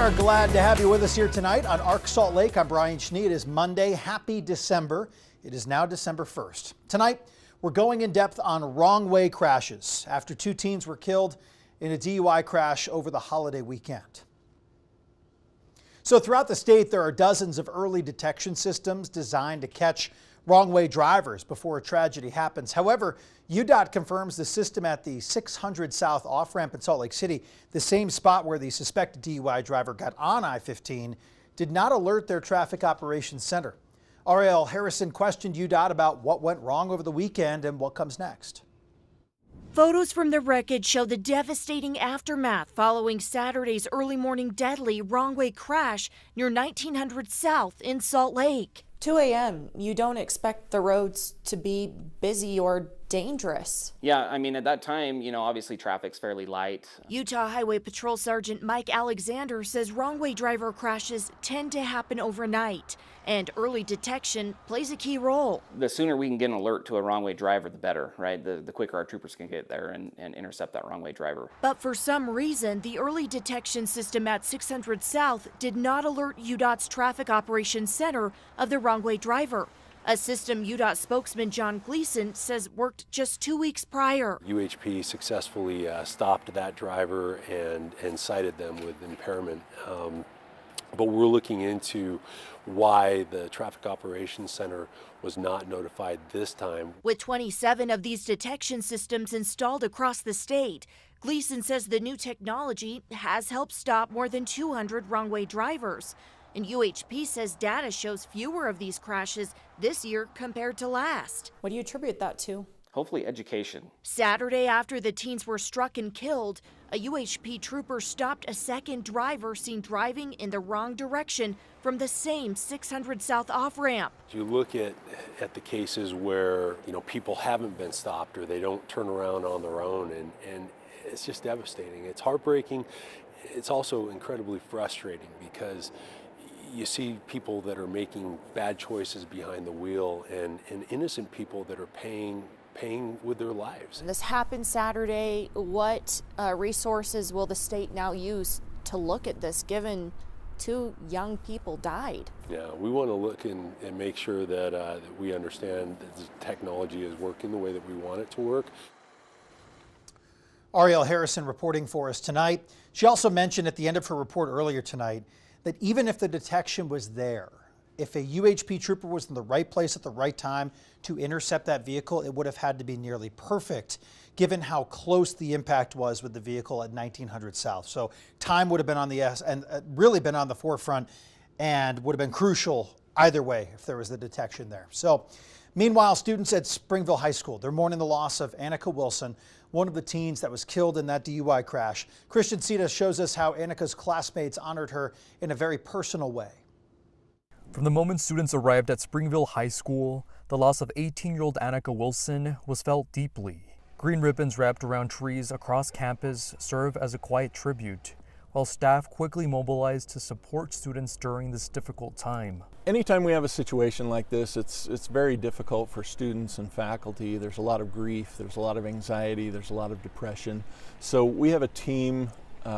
are glad to have you with us here tonight on ARC Salt Lake. I'm Brian Schnee. It is Monday. Happy December. It is now December 1st. Tonight, we're going in depth on wrong way crashes after 2 teens were killed in a DUI crash over the holiday weekend. So throughout the state, there are dozens of early detection systems designed to catch wrong way drivers before a tragedy happens. However, UDOT confirms the system at the 600 South off-ramp in Salt Lake City, the same spot where the suspected DUI driver got on I-15, did not alert their traffic operations center. Ariel Harrison questioned UDOT about what went wrong over the weekend and what comes next. Photos from the wreckage show the devastating aftermath following Saturday's early morning deadly wrong-way crash near 1900 South in Salt Lake. 2 a.m., you don't expect the roads to be busy or dangerous. Yeah, I mean, at that time, obviously traffic's fairly light. Utah Highway Patrol Sergeant Mike Alexander says wrong-way driver crashes tend to happen overnight, and early detection plays a key role. The sooner we can get an alert to a wrong-way driver, the better, right? The quicker our troopers can get there and intercept that wrong-way driver. But for some reason, the early detection system at 600 South did not alert UDOT's Traffic Operations Center of the wrong-way driver. A system UDOT spokesman John Gleason says worked just 2 weeks prior. UHP successfully stopped that driver and cited them with impairment. But we're looking into why the Traffic Operations Center was not notified this time. With 27 of these detection systems installed across the state, Gleason says the new technology has helped stop more than 200 wrong-way drivers. And UHP says data shows fewer of these crashes this year compared to last. What do you attribute that to? Hopefully education. Saturday, after the teens were struck and killed, a UHP trooper stopped a second driver seen driving in the wrong direction from the same 600 South off-ramp. You look at the cases where people haven't been stopped or they don't turn around on their own, and it's just devastating. It's heartbreaking. It's also incredibly frustrating because you see people that are making bad choices behind the wheel and innocent people that are paying with their lives. This happened Saturday. What resources will the state now use to look at this, given 2 young people died? Yeah, we want to look and make sure that we understand that the technology is working the way that we want it to work. Ariel Harrison reporting for us tonight. She also mentioned at the end of her report earlier tonight that even if the detection was there, if a UHP trooper was in the right place at the right time to intercept that vehicle, it would have had to be nearly perfect, given how close the impact was with the vehicle at 1900 South. So time would have been on the really been on the forefront and would have been crucial either way if there was the detection there. So meanwhile, students at Springville High School, they're mourning the loss of Annika Wilson, one of the teens that was killed in that DUI crash. Christian Sita shows us how Annika's classmates honored her in a very personal way. From the moment students arrived at Springville High School, the loss of 18-year-old Annika Wilson was felt deeply. Green ribbons wrapped around trees across campus serve as a quiet tribute, while staff quickly mobilized to support students during this difficult time. Anytime we have a situation like this, it's very difficult for students and faculty. There's a lot of grief, there's a lot of anxiety, there's a lot of depression. So we have a team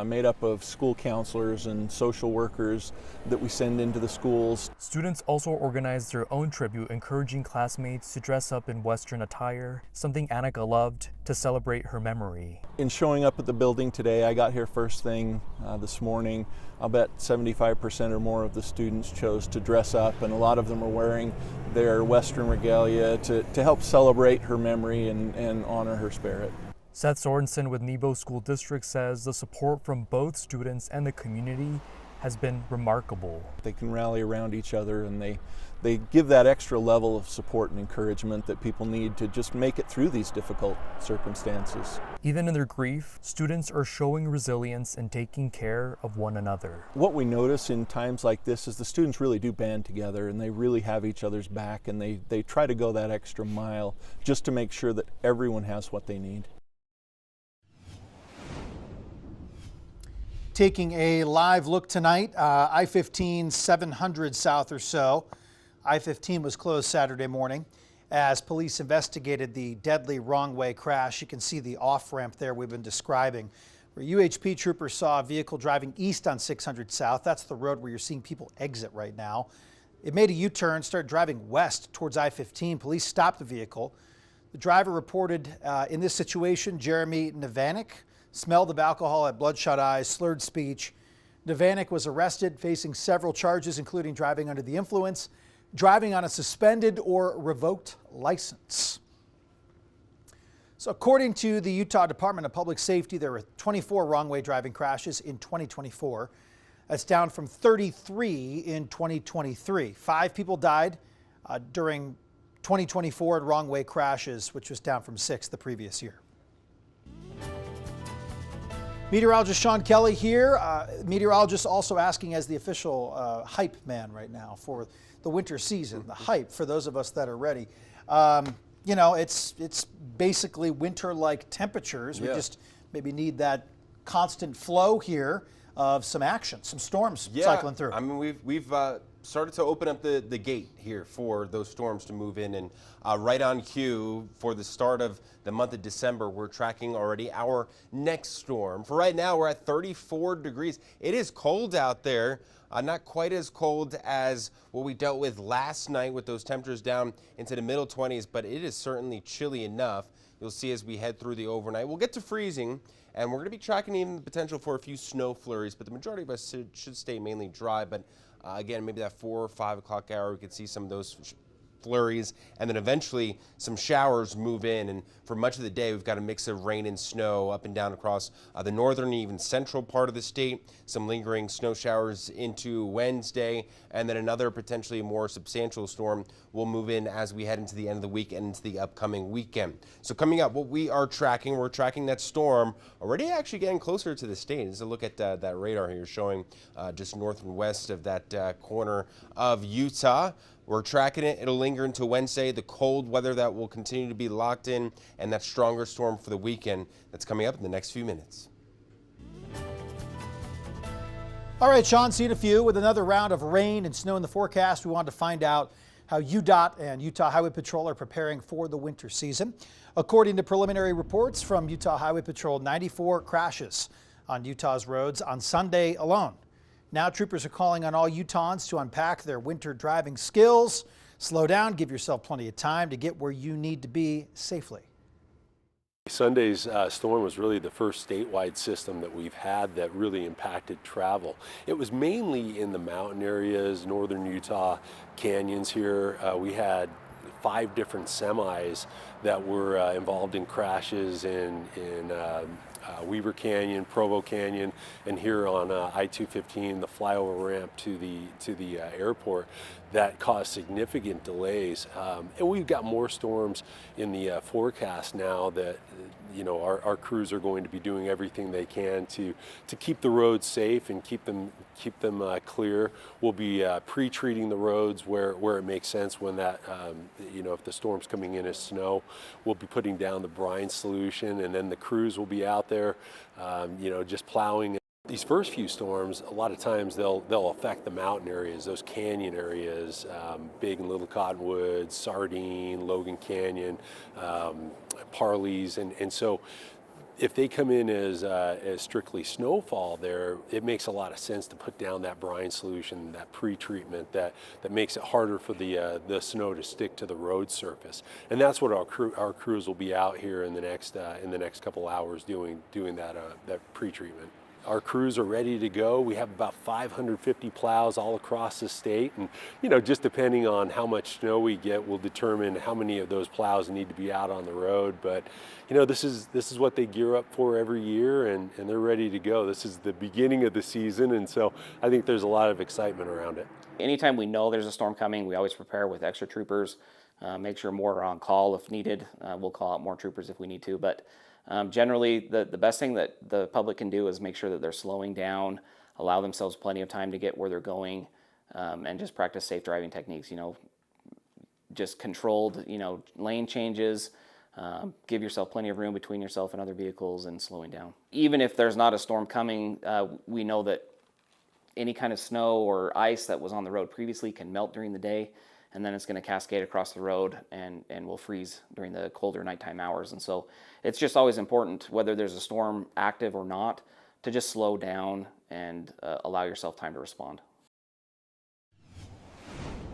made up of school counselors and social workers that we send into the schools. Students also organized their own tribute, encouraging classmates to dress up in Western attire, something Annika loved, to celebrate her memory. In showing up at the building today, I got here first thing this morning. I'll bet 75% or more of the students chose to dress up, and a lot of them are wearing their Western regalia to help celebrate her memory and honor her spirit. Seth Sorensen with Nebo School District says the support from both students and the community has been remarkable. They can rally around each other, and they give that extra level of support and encouragement that people need to just make it through these difficult circumstances. Even in their grief, students are showing resilience and taking care of one another. What we notice in times like this is the students really do band together, and they really have each other's back, and they try to go that extra mile just to make sure that everyone has what they need. Taking a live look tonight, I-15 700 South or so. I-15 was closed Saturday morning as police investigated the deadly wrong-way crash. You can see the off-ramp there we've been describing. where UHP troopers saw a vehicle driving east on 600 South. That's the road where you're seeing people exit right now. It made a U-turn, started driving west towards I-15. Police stopped the vehicle. The driver reported in this situation, Jeremy Navanik, smelled of alcohol, had bloodshot eyes, slurred speech. Navanik was arrested, facing several charges, including driving under the influence, driving on a suspended or revoked license. So according to the Utah Department of Public Safety, there were 24 wrong-way driving crashes in 2024. That's down from 33 in 2023. 5 people died during 2024 in wrong-way crashes, which was down from 6 the previous year. Meteorologist Sean Kelly here. Meteorologist also asking as the official hype man right now for the winter season, the hype for those of us that are ready. You know, it's basically winter-like temperatures. We just maybe need that constant flow here of some action, some storms cycling through. I mean, we've started to open up the gate here for those storms to move in, and right on cue for the start of the month of December, we're tracking already our next storm. For right now, we're at 34 degrees. It is cold out there. Not quite as cold as what we dealt with last night with those temperatures down into the middle 20s, but it is certainly chilly enough. You'll see as we head through the overnight. We'll get to freezing, and we're going to be tracking even the potential for a few snow flurries, but the majority of us should stay mainly dry. But again, maybe that 4 or 5 o'clock hour, we could see some of those flurries, and then eventually some showers move in. And for much of the day, we've got a mix of rain and snow up and down across the northern and even central part of the state. Some lingering snow showers into Wednesday, and then another potentially more substantial storm will move in as we head into the end of the week and into the upcoming weekend. So coming up, what we're tracking that storm already actually getting closer to the state. As a look at that radar here showing just north and west of that corner of Utah. We're tracking it. It'll linger into Wednesday. The cold weather that will continue to be locked in, and that stronger storm for the weekend that's coming up in the next few minutes. All right, Sean, seeing a few with another round of rain and snow in the forecast. We wanted to find out how UDOT and Utah Highway Patrol are preparing for the winter season. According to preliminary reports from Utah Highway Patrol, 94 crashes on Utah's roads on Sunday alone. Now troopers are calling on all Utahns to unpack their winter driving skills, slow down, give yourself plenty of time to get where you need to be safely. Sunday's storm was really the first statewide system that we've had that really impacted travel. It was mainly in the mountain areas, northern Utah, canyons here. We had 5 different semis that were involved in crashes in Weaver Canyon, Provo Canyon, and here on I-215, the flyover ramp to the airport, that caused significant delays. And we've got more storms in the forecast now that our crews are going to be doing everything they can to keep the roads safe and keep them clear. We'll be pre-treating the roads where it makes sense when that if the storm's coming in as snow. We'll be putting down the brine solution, and then the crews will be out there just plowing. These first few storms, a lot of times they'll affect the mountain areas, those canyon areas, Big and Little Cottonwoods, Sardine, Logan Canyon, Parleys, and so if they come in as strictly snowfall there, it makes a lot of sense to put down that brine solution, that pre-treatment that makes it harder for the snow to stick to the road surface. And that's what our crews will be out here in the next couple hours doing that pre-treatment. Our crews are ready to go. We have about 550 plows all across the state, and just depending on how much snow we get will determine how many of those plows need to be out on the road. But this is what they gear up for every year, and they're ready to go. This is the beginning of the season, and so I think there's a lot of excitement around it. Anytime we know there's a storm coming, we always prepare with extra troopers, make sure more are on call if needed. We'll call out more troopers if we need to, but generally, the best thing that the public can do is make sure that they're slowing down, allow themselves plenty of time to get where they're going, and just practice safe driving techniques. Just controlled, lane changes, give yourself plenty of room between yourself and other vehicles, and slowing down. Even if there's not a storm coming, we know that any kind of snow or ice that was on the road previously can melt during the day, and then it's going to cascade across the road and will freeze during the colder nighttime hours. And so it's just always important, whether there's a storm active or not, to just slow down and allow yourself time to respond.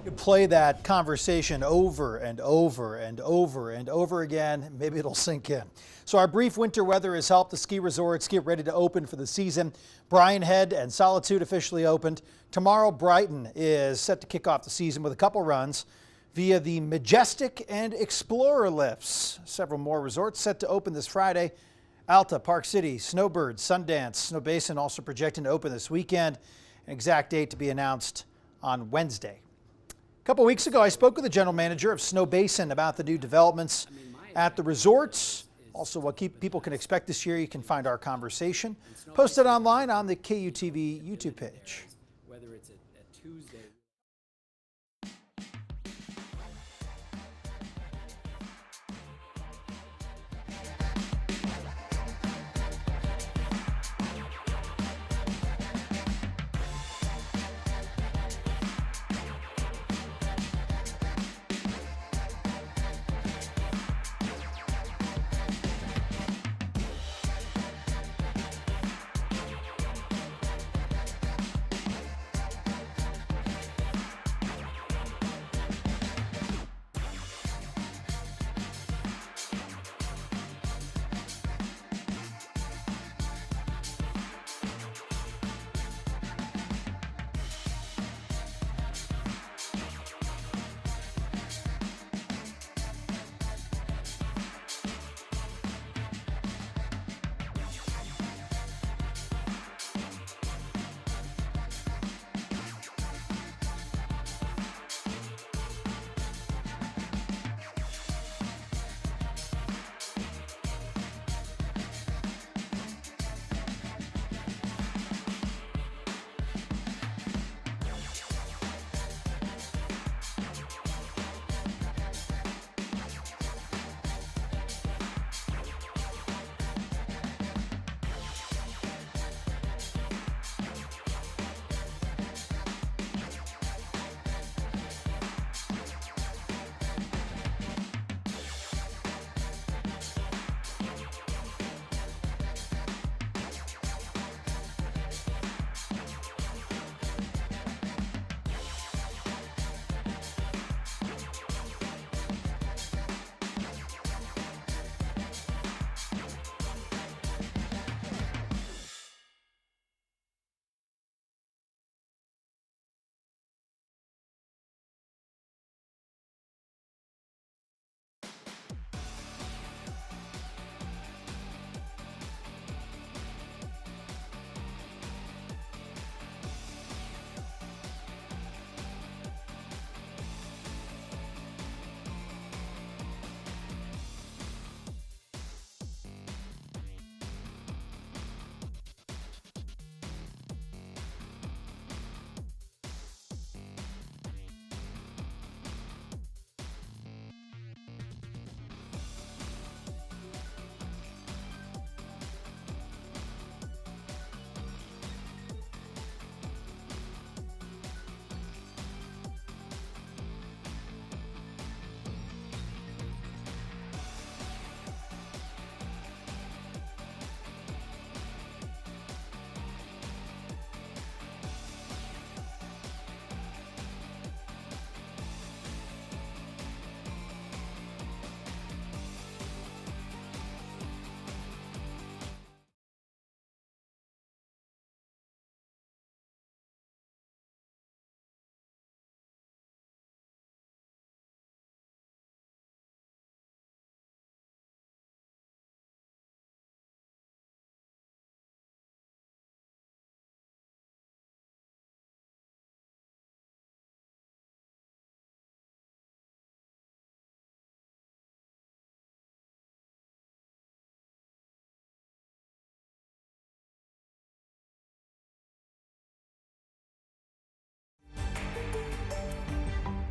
You play that conversation over and over and over and over again, maybe it'll sink in. So our brief winter weather has helped the ski resorts get ready to open for the season. Bryan Head and Solitude officially opened. Tomorrow, Brighton is set to kick off the season with a couple runs via the Majestic and Explorer lifts. Several more resorts set to open this Friday. Alta, Park City, Snowbird, Sundance, Snow Basin also projecting to open this weekend. An exact date to be announced on Wednesday. A couple weeks ago, I spoke with the general manager of Snow Basin about the new developments at the resorts. Also, what people can expect this year. You can find our conversation posted online on the KUTV YouTube page. Whether it's a Tuesday.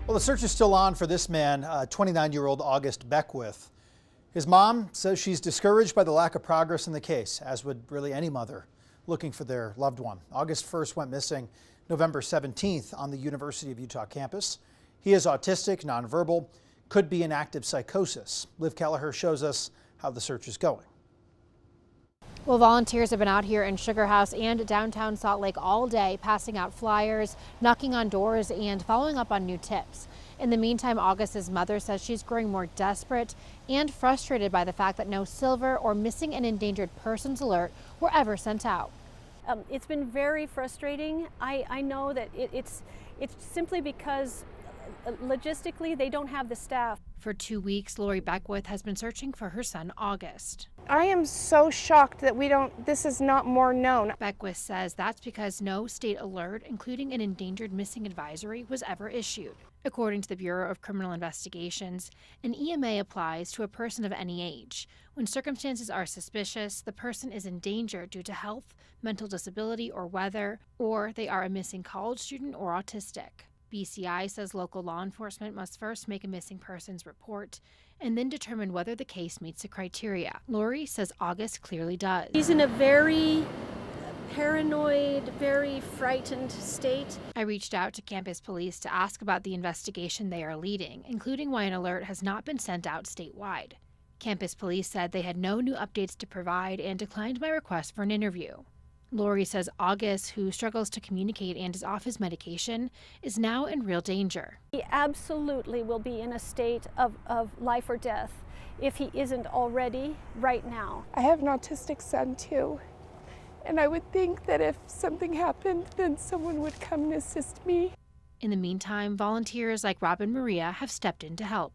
Well, the search is still on for this man, 29-year-old August Beckwith. His mom says she's discouraged by the lack of progress in the case, as would really any mother looking for their loved one. August 1st went missing November 17th on the University of Utah campus. He is autistic, nonverbal, could be in active psychosis. Liv Kelleher shows us how the search is going. Well, volunteers have been out here in Sugar House and downtown Salt Lake all day, passing out flyers, knocking on doors, and following up on new tips. In the meantime, August's mother says she's growing more desperate and frustrated by the fact that no silver or missing and endangered persons alert were ever sent out. It's been very frustrating. I know that it's simply because logistically they don't have the staff. For 2 weeks, Lori Beckwith has been searching for her son, August. I am so shocked that this is not more known. Beckwith says that's because no state alert, including an endangered missing advisory, was ever issued. According to the Bureau of Criminal Investigations, an EMA applies to a person of any age. When circumstances are suspicious, the person is in danger due to health, mental disability, or weather, or they are a missing college student or autistic. BCI says local law enforcement must first make a missing persons report and then determine whether the case meets the criteria. Lori says August clearly does. He's in a very paranoid, very frightened state. I reached out to campus police to ask about the investigation they are leading, including why an alert has not been sent out statewide. Campus police said they had no new updates to provide and declined my request for an interview. Lori says August, who struggles to communicate and is off his medication, is now in real danger. He absolutely will be in a state of life or death if he isn't already right now. I have an autistic son too, and I would think that if something happened, then someone would come and assist me. In the meantime, volunteers like Rob and Maria have stepped in to help.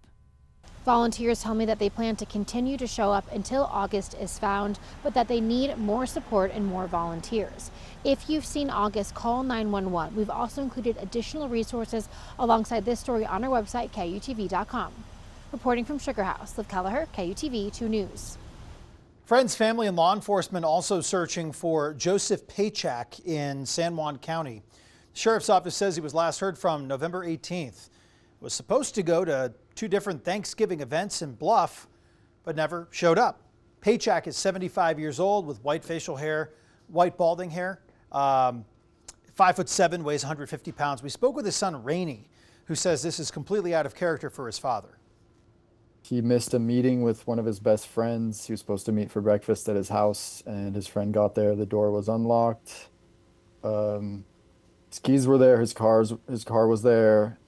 Volunteers tell me that they plan to continue to show up until August is found, but that they need more support and more volunteers. If you've seen August, call 911. We've also included additional resources alongside this story on our website, KUTV.com. Reporting from Sugar House, Liv Kelleher, KUTV 2 News. Friends, family, and law enforcement also searching for Joseph Paychak in San Juan County. The sheriff's office says he was last heard from November 18th. Was supposed to go to 2 different Thanksgiving events in Bluff, but never showed up. Paychak is 75 years old with white facial hair, white balding hair, 5'7", weighs 150 pounds. We spoke with his son, Rainey, who says this is completely out of character for his father. He missed a meeting with one of his best friends. He was supposed to meet for breakfast at his house, and his friend got there. The door was unlocked. His keys were there. His car was there.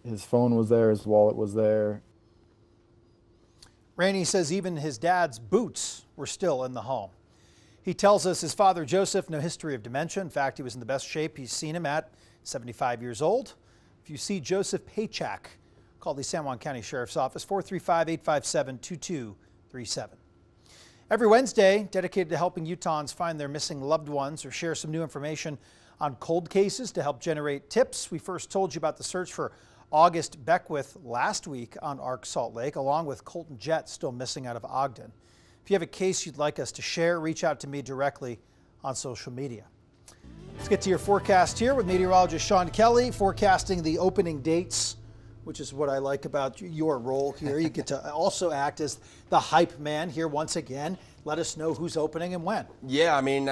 His phone was there, his wallet was there. Rainey says even his dad's boots were still in the home. He tells us his father, Joseph, no history of dementia. In fact, he was in the best shape he's seen him at, 75 years old. If you see Joseph Paychak, call the San Juan County Sheriff's Office, 435-857-2237. Every Wednesday, dedicated to helping Utahns find their missing loved ones or share some new information on cold cases to help generate tips. We first told you about the search for August Beckwith last week on ARC Salt Lake, along with Colton Jett, still missing out of Ogden. If you have a case you'd like us to share, reach out to me directly on social media. Let's get to your forecast here with meteorologist Sean Kelly, forecasting the opening dates, which is what I like about your role here. You get to also act as the hype man here once again. Let us know who's opening and when. Yeah, I mean,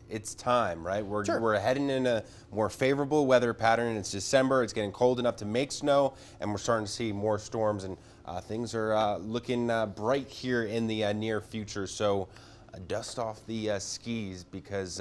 it's time, right? We're heading in a more favorable weather pattern. It's December. It's getting cold enough to make snow, and we're starting to see more storms, and things are looking bright here in the near future. So dust off the skis because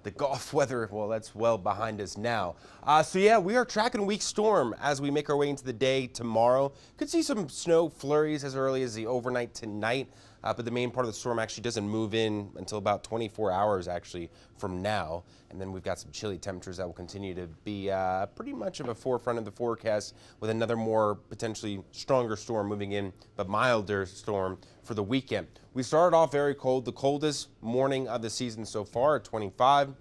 the golf weather, well, that's well behind us now. So yeah, we are tracking a weak storm as we make our way into the day tomorrow. Could see some snow flurries as early as the overnight tonight. But the main part of the storm actually doesn't move in until about 24 hours actually from now. And then we've got some chilly temperatures that will continue to be pretty much of a forefront of the forecast with another more potentially stronger storm moving in, but milder storm for the weekend. We started off very cold, the coldest morning of the season so far at 25.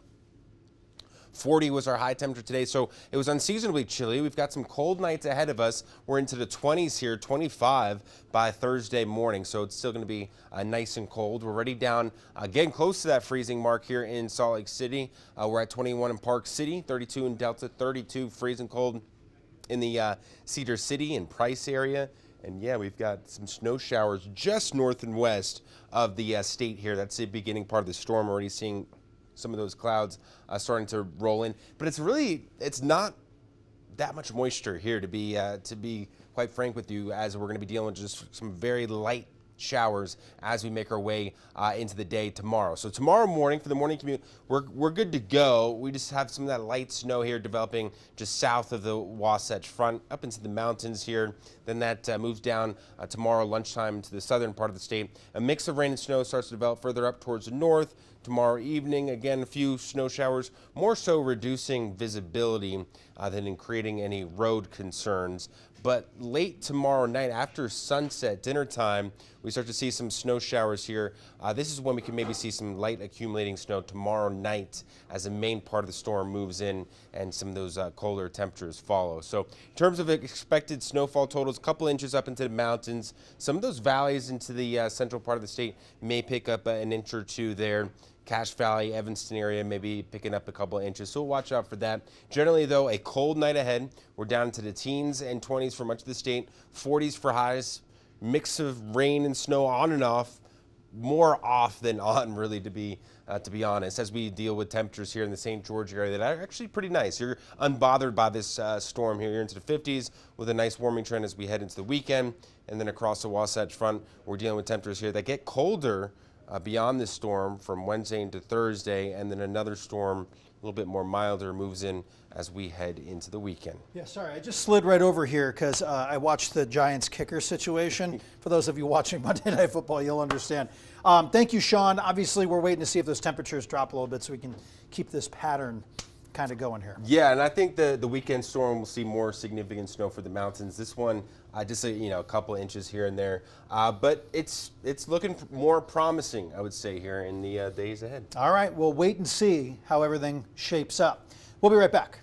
40 was our high temperature today, so it was unseasonably chilly. We've got some cold nights ahead of us. We're into the 20s here, 25 by Thursday morning, so it's still going to be nice and cold. We're already down, getting close to that freezing mark here in Salt Lake City. We're at 21 in Park City, 32 in Delta, 32 freezing cold in the Cedar City and Price area. And yeah, we've got some snow showers just north and west of the state here. That's the beginning part of the storm. Already seeing some of those clouds starting to roll in, but it's not that much moisture here to be quite frank with you, as we're going to be dealing with just some very light showers as we make our way into the day tomorrow. So tomorrow morning, for the morning commute, we're good to go. We just have some of that light snow here developing just south of the Wasatch Front up into the mountains here. Then that moves down tomorrow lunchtime to the southern part of the state. A mix of rain and snow starts to develop further up towards the north. Tomorrow evening, again, a few snow showers, more so reducing visibility than in creating any road concerns. But late tomorrow night, after sunset, dinner time, we start to see some snow showers here. This is when we can maybe see some light accumulating snow tomorrow night as the main part of the storm moves in and some of those colder temperatures follow. So in terms of expected snowfall totals, a couple inches up into the mountains. Some of those valleys into the central part of the state may pick up an inch or two there. Cache Valley, Evanston area, maybe picking up a couple of inches, so watch out for that. Generally, though, a cold night ahead. We're down into the teens and 20s for much of the state, 40s for highs, mix of rain and snow on and off, more off than on, really, to be honest, as we deal with temperatures here in the St. George area that are actually pretty nice. You're unbothered by this storm here. You're into the 50s with a nice warming trend as we head into the weekend, and then across the Wasatch Front, we're dealing with temperatures here that get colder beyond this storm from Wednesday into Thursday, and then another storm, a little bit more milder, moves in as we head into the weekend. Yeah, sorry, I just slid right over here because I watched the Giants kicker situation. For those of you watching Monday Night Football, you'll understand. Thank you, Sean. Obviously, we're waiting to see if those temperatures drop a little bit so we can keep this pattern kind of going here. Yeah, and I think the weekend storm will see more significant snow for the mountains. This one, just a couple inches here and there, but it's looking more promising, I would say, here in the days ahead. All right, we'll wait and see how everything shapes up. We'll be right back.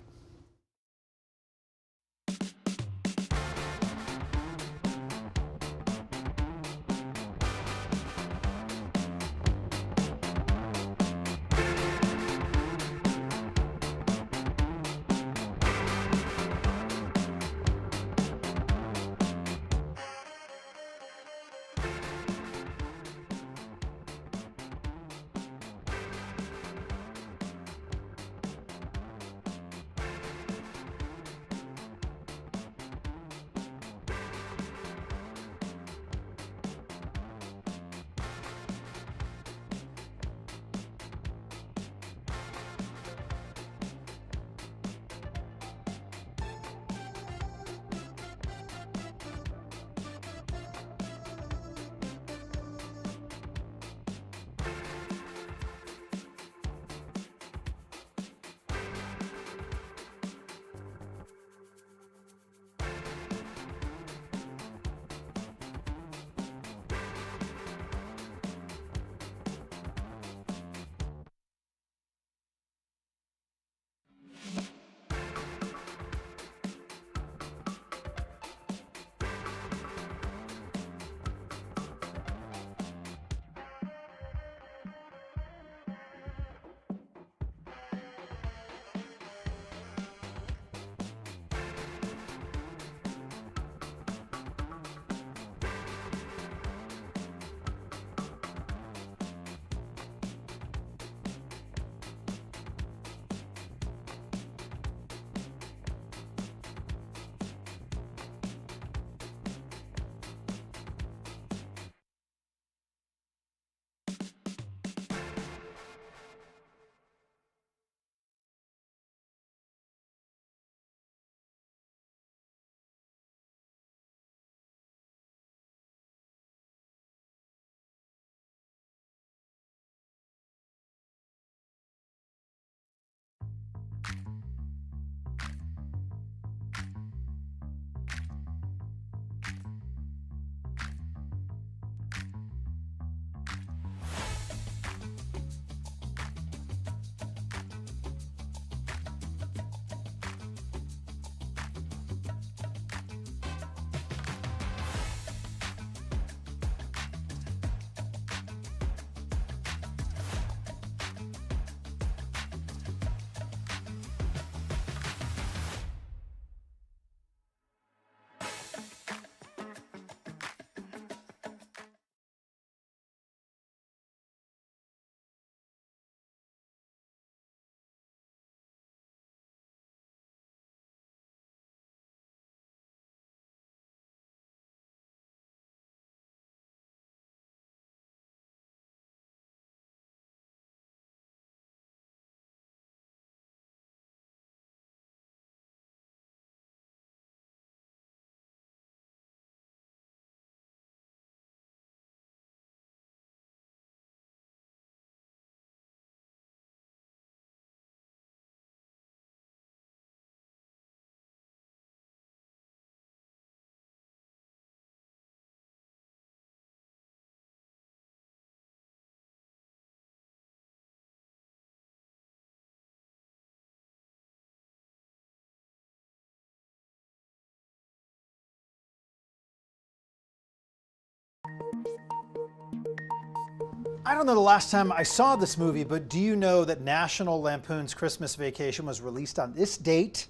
I don't know the last time I saw this movie, but do you know that National Lampoon's Christmas Vacation was released on this date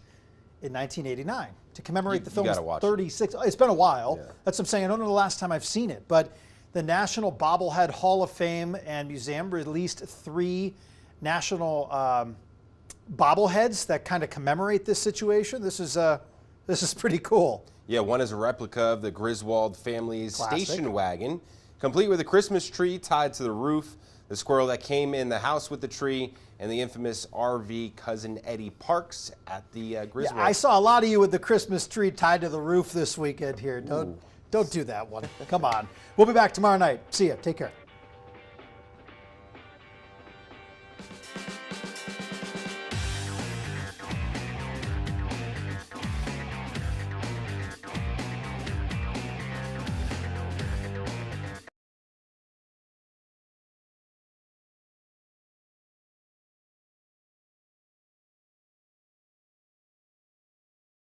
in 1989 to commemorate the film's 36? It's been a while. Yeah. That's what I'm saying. I don't know the last time I've seen it, but the National Bobblehead Hall of Fame and Museum released 3 national bobbleheads that kind of commemorate this situation. This is pretty cool. Yeah, one is a replica of the Griswold family's Classic. station wagon, complete with a Christmas tree tied to the roof, the squirrel that came in the house with the tree, and the infamous RV Cousin Eddie Parks at the Griswold. Yeah, I saw a lot of you with the Christmas tree tied to the roof this weekend here. Don't do that one. Come on. We'll be back tomorrow night. See ya. Take care.